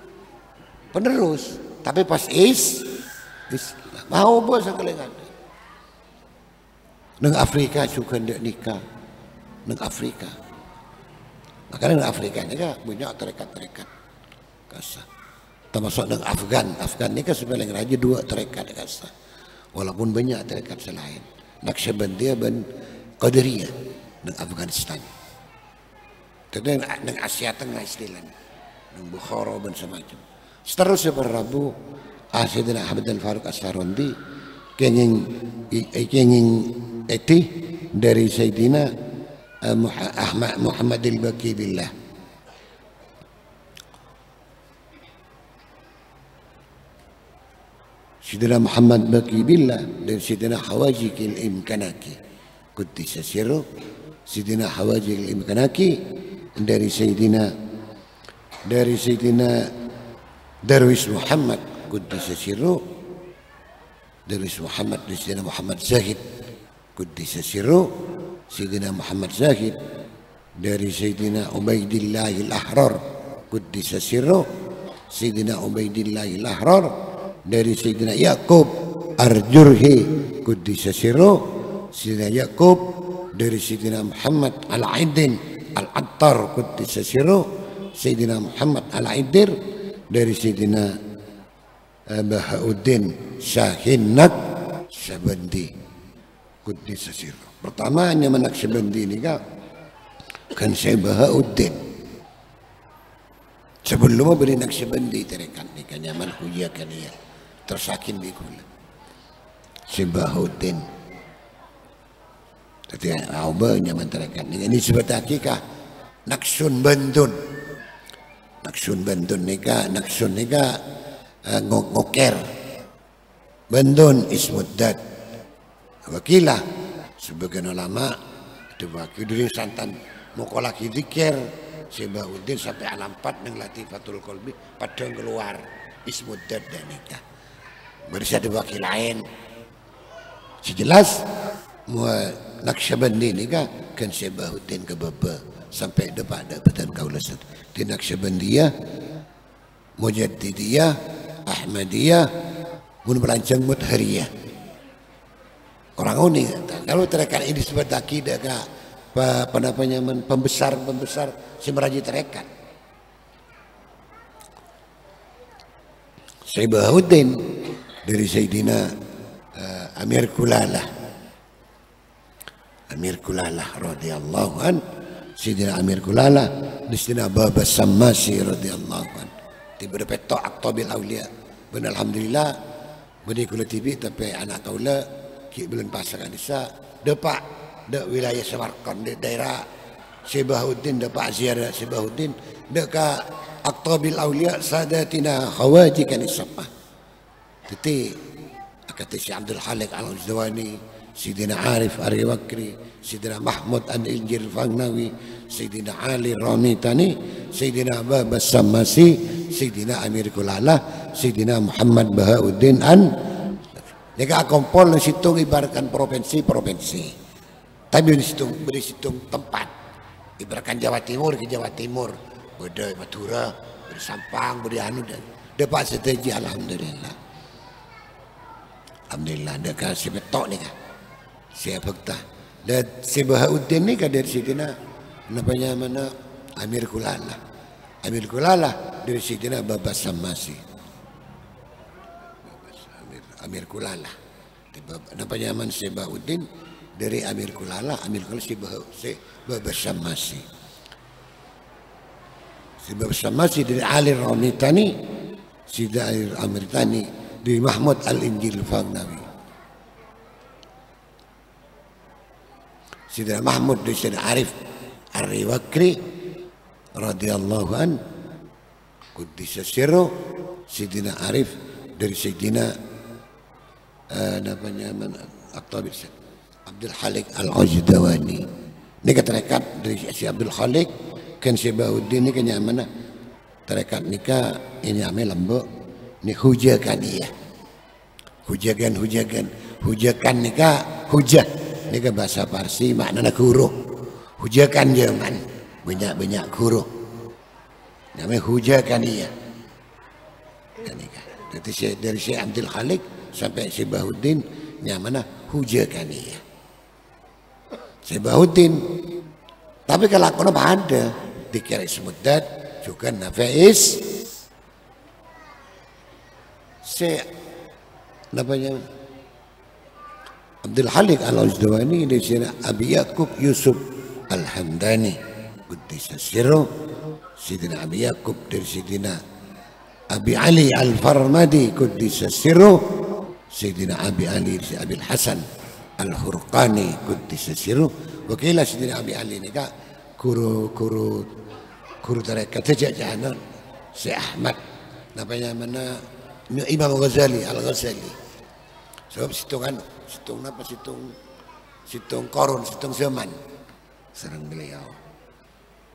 penerus. Tapi pas Islam mau bos kelengan. Neng Afrika juga ndak nikah. Neng Afrika. Makanya neng Afrika ni kan banyak tarekat-tarekat. Kasar. Termasuk neng Afgan. Afgan ni kan sebenarnya raja 2 tarekat kasar. Walaupun banyak tarekat selain. Naqsyabandiyah dan Qadariyah neng Afghanistan. Tapi neng Asia Tengah istilahnya. Neng Bukhara dan semacam. Seterusnya berrabu Sayyidina Ahmad Al-Faruq As-Sarandi kenging eti dari Sayyidina Muhammad Al-Baqi Billah. Sayyidina Muhammad Baqi Billah dari Sayyidina Hawaji Al-Imkanaki Quddisa Sirruh. Sayyidina Hawaji Al-Imkanaki dari Sayyidina Darwis Muhammad Quddisa Sirruh. Darwis Muhammad dari Sayyidina Muhammad Zahid Quddisa Sirruh. Sayyidina Muhammad Zahid dari Sayyidina Ubaidillah Al-Ahrar Quddisa Sirruh. Sayyidina Ubaidillah Al-Ahrar dari Sayyidina Yaqub Arjurhi Quddisa Sirruh. Sayyidina Yaqub dari Sayyidina Muhammad Al-Aidin Al-Attar Quddisa Sirruh. Sayyidina Muhammad Al-Aidir dari Sayyidina Bahauddin Shahin Naqsyabandi Quddisa Sirruh. Pertama hanya Naqsyabandi ini kan saya Bahauddin. Sebelum beri Naqsyabandi terekan ni kan nyaman huya kan ya. Tersakin di kula. Si Bahauddin. Tapi awal nyaman terekan ni. Ini sebut hakikah Naqsun Bandun. Naqsun Bandun ni Naqsun ni ngoker. Bandun Ismuddad. Wakilah sebagian ulama itu wakil dari santan mukolaki zikir si Bahauddin sampai alam 4 nang Latifatul Qalbi padang keluar Ismuddad dan nikah. Bersih ada wakil lain. Sejelas Naqsyabandi ni kan si Bahauddin ke baba sampai depan dapatan kaulasat di Naqsyabandiyah, Mujaddidiyah, Ahmadiyah, mun merancang Muthariyah. Orang unik. Kalau terekan ini disebut akidah apa namanya pembesar si meraji terekan. Syekh Bahauddin dari Sayyidina Amir Kulalah. Amir Kulalah radhiyallahu an. Sayyidina Amir Kulalah di Sayyidina Baba Sammasi radhiyallahu an. Tiba petok aktabil aulia. Ben alhamdulillah bani kula tibi tapi anak kaula ki belum pasangan desa depak de wilayah Samarkand de daerah Syekh Bahauddin depak ziarah Syekh Bahauddin deka aktabil aulia sadatina khawaji kan isapah. Titi kata Syekh Abdul Halik Al-Zawani, Sayyidina Arif Ari Wakri, Sayyidina Mahmud An-Injil Fangnawi, Sayyidina Ali Ramitani, Sayyidina Baba Sammasi, Sayyidina Amir Kulalah, Sayyidina Muhammad Bahauddin Jika kompol situng ibaratkan provinsi-provinsi. Tapi beri situng tempat. Ibaratkan Jawa Timur ke Jawa Timur. Beda Madura, beri Sampang, beri anu dan dapat strategi alhamdulillah. Alhamdulillah dekat si betok ni kan. Si Bekta. Dan si Bahauddin ni kan dari Sayyidina namanya mana Amir Kulalah. Amir Kulalah dari Sayyidina Baba Sammasi. Amir Kulalah. Namanya man Syekh Bahauddin dari Amir Kulala si Babasamasi. Si Babasamasi dari Ali Ramitani, si dari Amir Tani dari Mahmud Al-Injil Fagnawi. Si dari Mahmud dari Sayyidina Arif Ar-Riwakri radhiyallahu an, Quddisa sirruh. Sayyidina Arif dari Sayyidina namanya Abdul Khalik Al-Ajdawani. Ini keterekat dari si Abdul Khalik kan si Bahuddin ini kenya mana terekat nikah ini ame lembok ni hujakan dia. Hujakan nikah hujah nikah bahasa Parsi maknanya guru. Hujakan Jerman banyak guru. Namanya hujakan dia. Jadi dari si Abdul Khalik sampai si Bahuddin nyamana hujakan dia. Si Bahuddin tapi kalau aku ada dikira semudat juga nafais si namanya Abdul Khalik Al-Ajdawani di sini Abi Yakub Yusuf Al-Hamdani Quddisa sirruh. Sidina Abi Yakub dari Sidina Abi Ali Al-Farmadi Quddisa sirruh. Sidina Abi Ali dari Abi Hasan Al-Hurqani Quddisa sirruh. Wakilah Sidina Abi Ali ini kak guru tarekat sejajahan si Ahmad namanya mana Imam Ghazali Al-Ghazali. Sebab situng korun situng zaman serang beliau.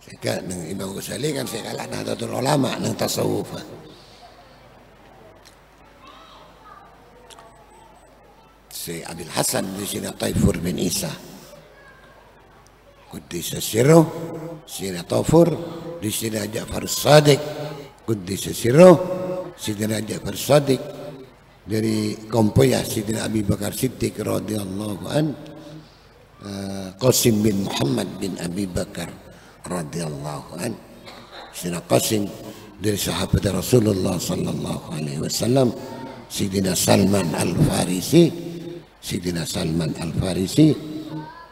Sehingga Imam Ghazali kan saya kalah Nahdlatul Ulama nang tasawuf. Si Abil Hasan di sini Taifur bin Isa Quddisa sirruh. Sina Taifur di sini Ja'far Shadiq Quddisa sirruh. Sidina Ja'far Shadiq dari kompoyah Sidina Abi Bakar Siddiq radhiyallahu an. Qasim bin Muhammad bin Abi Bakar radhiyallahu an. Sidina Qasim dari sahabat Rasulullah sallallahu alaihi wasallam. Sidina Salman Al-Farisi. Sidina Salman Al-Farisi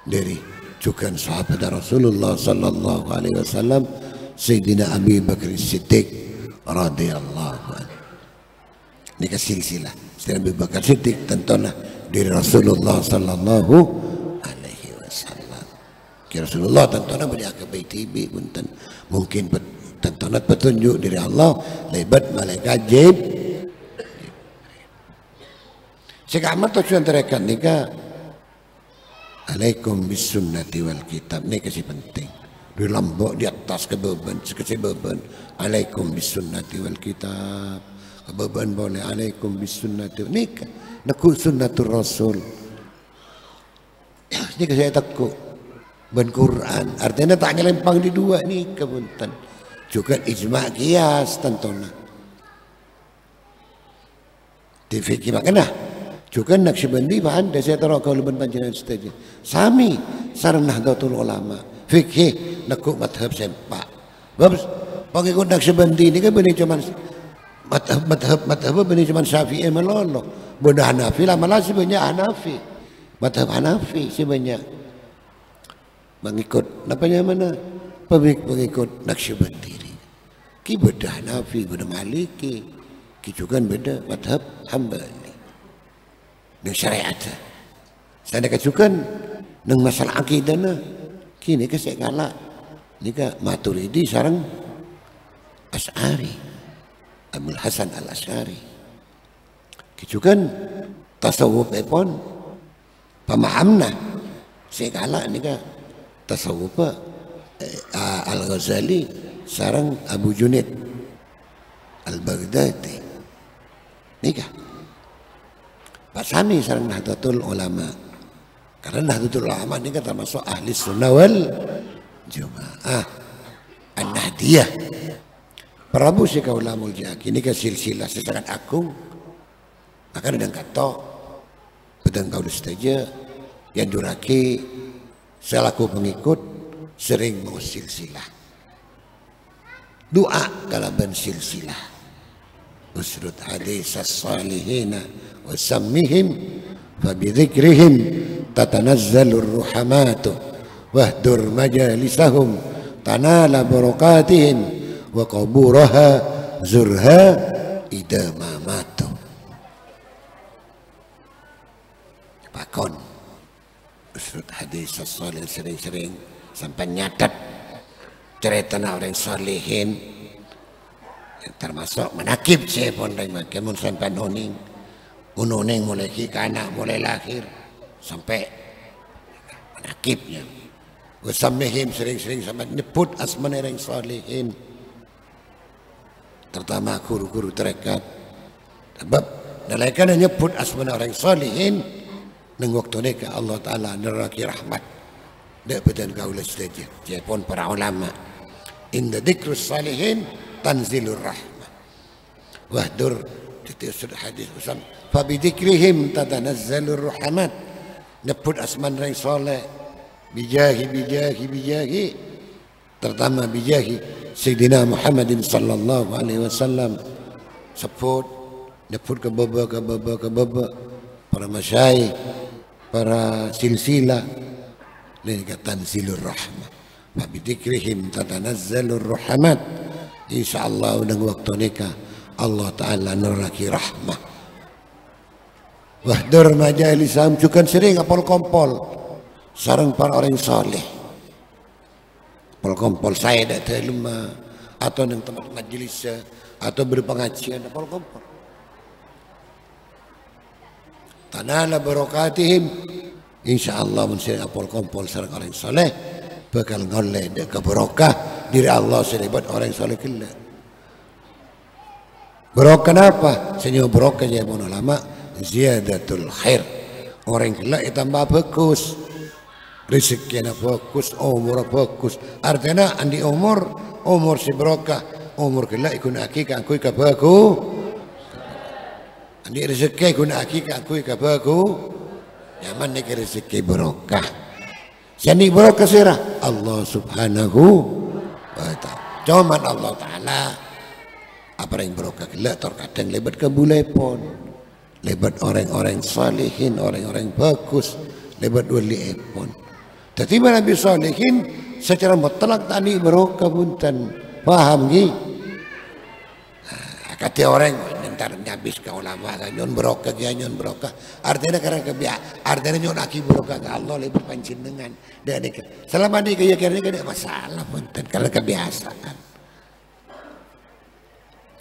dari juga sahabat Rasulullah sallallahu alaihi wasallam. Sidina Abi Bakar Siddiq radhiyallahu an. Ini silsilah Sidina Abi Bakar Siddiq tentunya dari Rasulullah sallallahu alaihi wasallam. Ki Rasulullah tentunya punya kebaitibi punten mungkin tentunya petunjuk dari Allah lebat malaikat Jibril. Sekarang tujuan terekat nikah alaikum bis sunnati wal kitab ini kasih penting di lambok di atas kebeban sekecil beban alaikum bis sunnati wal kitab kebeban boleh alaikum bis sunnati nikah nakul sunnatur rasul ini saya takut ban Quran artinya tak ngelempang di dua nih kepunten juga ijma' qiyas tentunya di fikih makanya juga Naqsyabandi anda saya taruh kalau ban panjenengan setuju sami sareng Nahdlatul Ulama fikih nakuk madhab sempak babs pengikut Naqsyabandi ini kan benih cuman madhab benih cuman Syafi'i melolo bodoh Hanafi lah malah si banyak Hanafi madhab Hanafi si banyak mengikut namanya mana pengikut Naqsyabandi ini ki bodoh Hanafi bodoh Maliki ki juga beda madhab Hambali dengan syariat. Saya kecukan dengan masalah akidah na. Kini ke saya kalah. Ini ke Maturidi sarang Asy'ari. Abul Hasan Al-Asy'ari. Kecukan tasawuf pun pemahamna. Saya kalah ini ke tasawuf Al-Ghazali sarang Abu Junaid Al-Baghdadi. Nikah. Pak Sami sareng Nahdlatul Ulama karena Nahdlatul Ulama ini kan termasuk ahli sunnah wal jamaah an-nahdiyah Prabu si kaulamul jaki ini kan silsilah sesangat agung maka dengan kata pedang kau saja yang duraki selaku pengikut sering mau silsilah doa kalaban silsilah usrud hadis as-salihina wasammihim fabidzikrihim tatanazzalur ruhamatu wahdur majalisahum tanala barakatihim wa qaburaha zurha idamamatu. Pakon usut hadis salih sering-sering sampai nyatet cerita orang salihin termasuk menakib saya pun dari makin sampai noning mulai anak mulai lahir sampai menakibnya wasamihim sering-sering sampai nyebut asma orang salihin terutama guru-guru terekat sebab nalaikan nyebut asma orang salihin nang waktu ni ke Allah Ta'ala neraki rahmat dak bedan kaula saja jepun para ulama inda dzikrus salihin tanzilur rahmah wahdur titisud hadis usam fa bidzikrihim tatanazzalur rahmat nyebut asman orang soleh bijahi terutama bijahi Sayyidina Muhammadin sallallahu alaihi wasallam sebut nyebut ke baba para masyayikh para silsilah lika tanzilur rahmah wa bidzikrihim tatanazzalur rahmat insyaallah udang waktu nikah Allah Ta'ala neraki rahmah wahdur majalisam cukan sering apol kompol sarang para orang soleh apol kompol saya dak terlema atau nang tempat majelis atau berpengajian apol kompol tanala barakatihim insyaallah mensir apol kompol sareng orang soleh bakal ngoleh dek keberkah diri Allah selibat orang soleh kela barokah apa senyum barokah ya pun ulama ziyadatul khair orang kela tambah bagus rezekinya bagus umur bagus artinya andi umur si barokah umur kela ikun akikah kui kabaku andi rezeki guna akikah kui kabaku nyaman ni rezeki barokah sini barokah sirah Allah subhanahu wa ta'ala cuman Allah ta'ala apa yang barokah kelak terkadang lebat ke bulepon lebat orang-orang salihin orang-orang bagus lebat wali epon tetapi Nabi salihin secara mutlak tadi barokah punten paham ni kata orang ntar nyabis ke ulama kan nyon barokah ya nyon barokah artinya karena artinya nyon aki barokah ke Allah lebih panjenengan dan selama di keyakinan tidak masalah punten kalau kebiasaan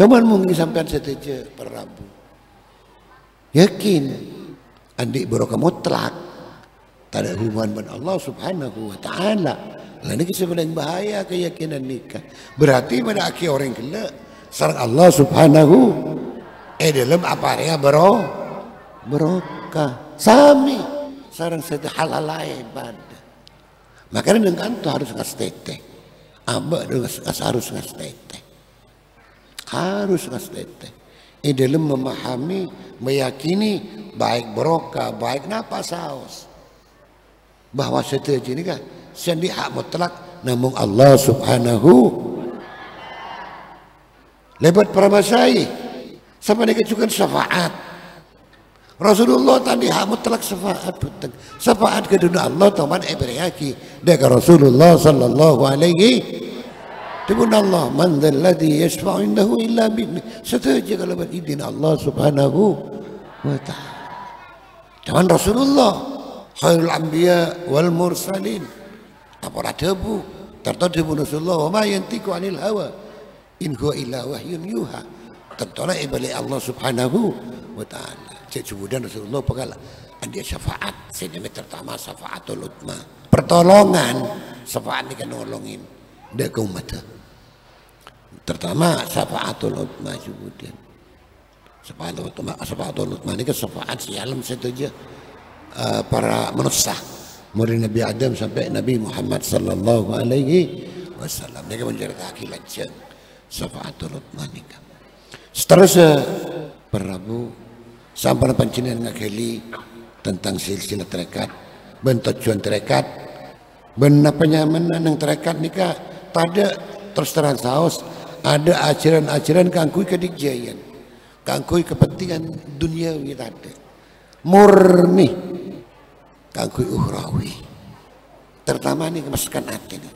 teman mungkin sampai setuju Prabu yakin andi barokah mutlak tak ada hubungan dengan Allah subhanahu wa ta'ala lah ini sebenarnya bahaya keyakinan nikah berarti pada aki orang kelak sareng Allah subhanahu dalam apa ya barokah sami sareng satu hal lain pada makanya dengan itu harus ngasteteh abah harus ngasteteh dalam memahami meyakini baik barokah baik napa saus bahwa setuju ini kan sendi hak mutlak namun Allah subhanahu lebat para masyayikh sampai dikecukan syafaat Rasulullah tadi hak mutlak syafaat ke dunia Allah teman ibriyaki deka Rasulullah sallallahu alaihi tibun Allah man dzalladzi yashfa'u indahu illa bi'idzni setuju kalau berizin Allah subhanahu wa ta'ala teman Rasulullah khairul anbiya wal mursalin apa debu tertadu Rasulullah wa ma yantiqu anil hawa in huwa illa wahyun yuha tentulah ibalik Allah subhanahu wa ta'ala kemudian Rasulullah pakal dia syafaat sini terutama syafaatul utma pertolongan syafaat ini kan nolongin dek ke umat terutama syafaatul utma kemudian syafaatul utma ini kan syafaat si alam setuju para manusia mulai Nabi Adam sampai Nabi Muhammad sallallahu alaihi wasallam mereka menceritakan lajeng syafaatul utma nikah seterusnya Prabu sampai pancingan ngakeli tentang silsilah terekat bentuk tujuan terekat benar penyamanan yang terekat nikah tada terus terang saus ada ajaran-ajaran kangkui kedikjayan kangkui kepentingan duniawi tadi murni kangkui ukhrawi. Terutama nih kemaskan hati nih.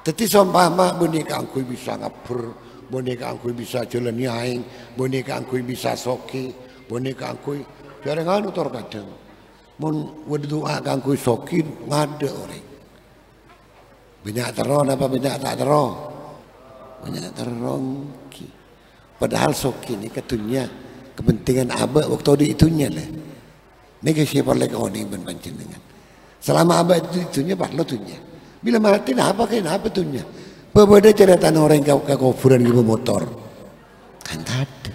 Tetapi seumpama boneka angkui bisa ngapur, boneka angkui bisa jalan nyaing, boneka angkui bisa soki, boneka angkui jarang anu tor kadang. Mun berdoa angkui soki ngade orang. Banyak terong apa banyak tak terong? Banyak terongki. Padahal soki ini ketunya kepentingan abah waktu di itunya lah. Ini siapa lagi kau ni berpancingan. Selama abah itunya pak lo tunya. Bila mati nah apa kain apa tunya? Berbeda cerita orang kau kufuran ibu motor. Kan ada.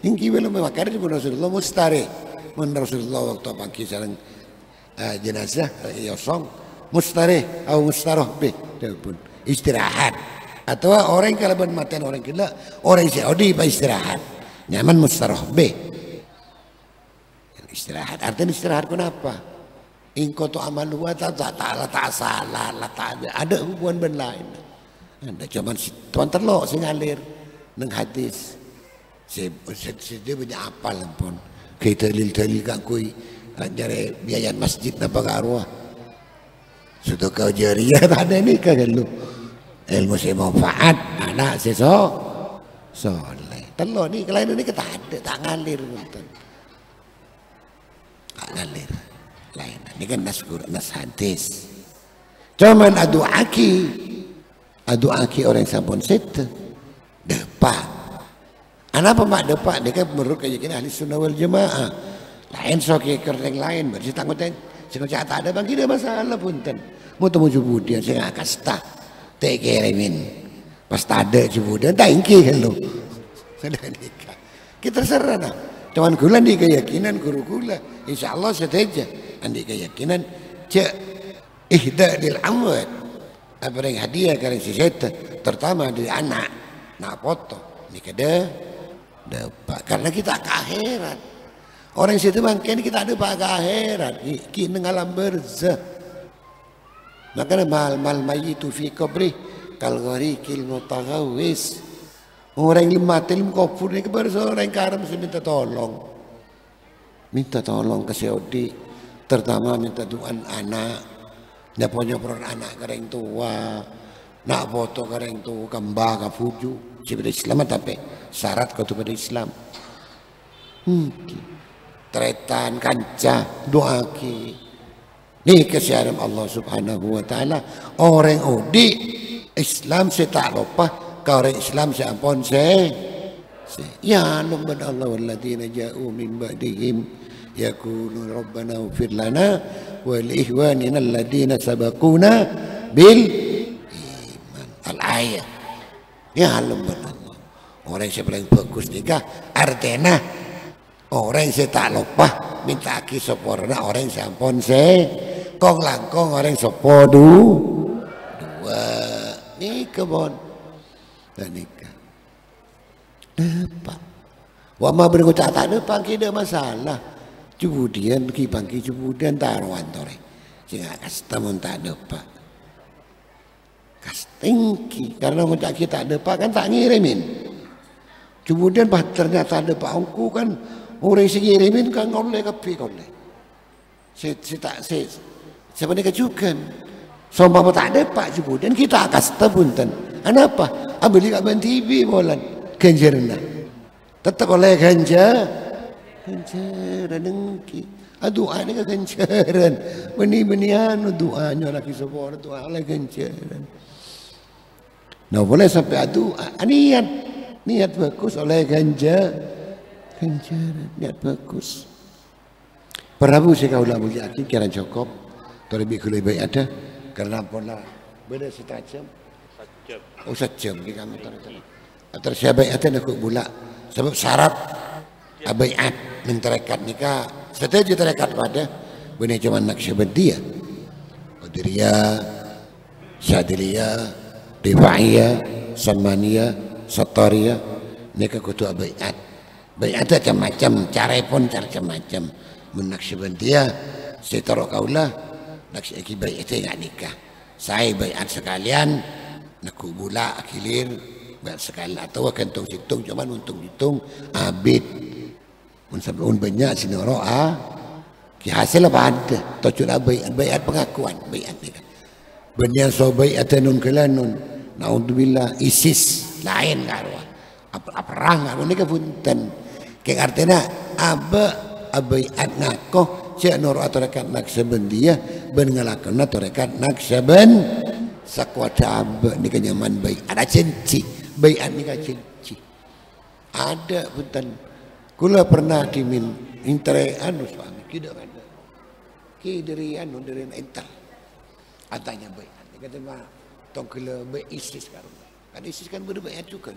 Ini belum memakai di Rasulullah mustari. Mun Rasulullah waktu pagi sareng jenazah yosong mustari atau mustaroh be pun istirahat. Atau orang kalau bermatian orang gila orang Saudi istirahat. Nyaman mustaroh be. Istirahat artinya istirahat kenapa? Ingko tu amal luar tak salah ada hubungan ben lain. Anda cuman tuan terlok sing ngalir nang hadis. Saya banyak apal pun. Kita dalil kak kui jare biaya masjid napa garwa. Sudah kau jariah tak ada ni kan lu. Ilmu saya manfaat anak seso soleh. Terlok ni kalau ini kita ada tak ngalir betul. Ngalir lain ini kan nas hadis cuman adu aki orang sampun set depak apa mak depak dia kan menurut keyakinan ahli sunnah wal jamaah lain soke kereng lain berarti tanggutan sehingga tak ada bagi dia masalah punten mau temu jubudian saya nggak kasta tak kirimin pas tak ada jubudian tak ingki kan lo kita terserah nah. Cuman gula di keyakinan guru gula, insya Allah saja. Andi keyakinan cek ihda lil amwat apa yang hadiah karena si setan, terutama dari anak, nak foto, ni kada dapat karena kita ke akhirat. Orang situ mungkin kita ada ke akhirat, kini ngalam berzah. Makanya mal mayitu fi qabri kal gharikil mutaghawis. Orang yang mati lim kufur ni kepada seorang yang karam minta tolong ke Saudi, terutama minta tuan anak, nak punya anak kereng tua, nak foto kereng tua, kembang, kafuju, seperti Islam tapi syarat kau tu pada Islam. Tretan kancah doa ki, ni kesiaran Allah Subhanahu Wa Taala orang udi Islam saya tak lupa. Orang Islam siapapun ya lumban Allah walladzina ja'u min ba'dihim yaqulu rabbana ighfir lana wa li ikhwanina alladzina sabaquna bil iman al-ayat ya lumban Allah orang yang paling bagus nikah artinya orang yang tak lupa minta aki soporna orang yang siapapun kong langkong orang sopo dua ni kebon nikah dapat wama berkata tak ada pangki ada masalah kemudian pangki kemudian taruhan tore sehingga kastamun tak ada pak kastingki karena muncak kita ada pak kan tak ngirimin kemudian ternyata ada pak ongku kan orang yang ngirimin kan oleh kepi oleh sebenarnya kejukan sombong tak ada pak kemudian kita kastamunten kenapa? Abeli kat TV bolan ganjaran. Tetap oleh ganjaran dengki. Doa ni ganjaran. Beni-benian doanya lagi sepuluh doa oleh ganjaran. Nah boleh sampai doa niat bagus oleh ganjaran niat bagus. Prabu sekaulah mulia aki kira cukup. Terlebih lebih ada karena pola beda setajam. Oh sejam kita terus siapa yang nak bulat sebab syarat abaiat menterekat nikah setuju terekat pada benih cuma Naqsyabandiyah, Qadiriyah, Syadiliyah, Rifaiyah, Salmaniyah, Sattariyah nikah kutu abaiat baiat macam-macam cara pun macam-macam Naqsyabandiyah saya taruh kaulah Naqsyabandiyah baiat enggak nikah saya baiat sekalian nak bula akilir sekali atau kentung situng cuman untung hitung abid Mun banyak sinoro ki hasil apa ada tocuna bayat pengakuan bayat ni kan benar so bayat nun kelanun naudzubillah ISIS lain karo apa perang karo ni punten ke artinya bayat ngakoh cek noro atarakat naksaben dia ben ngalakana atarakat naksaben sakwada abe ni kenyaman bayat ada cenci bayat ni ka cenci ada punten kula pernah dimin intere anu suami tidak ada ki dari anu dari entar atanya baik kata mah tong kele be ISIS kan ISIS kan berbayat juga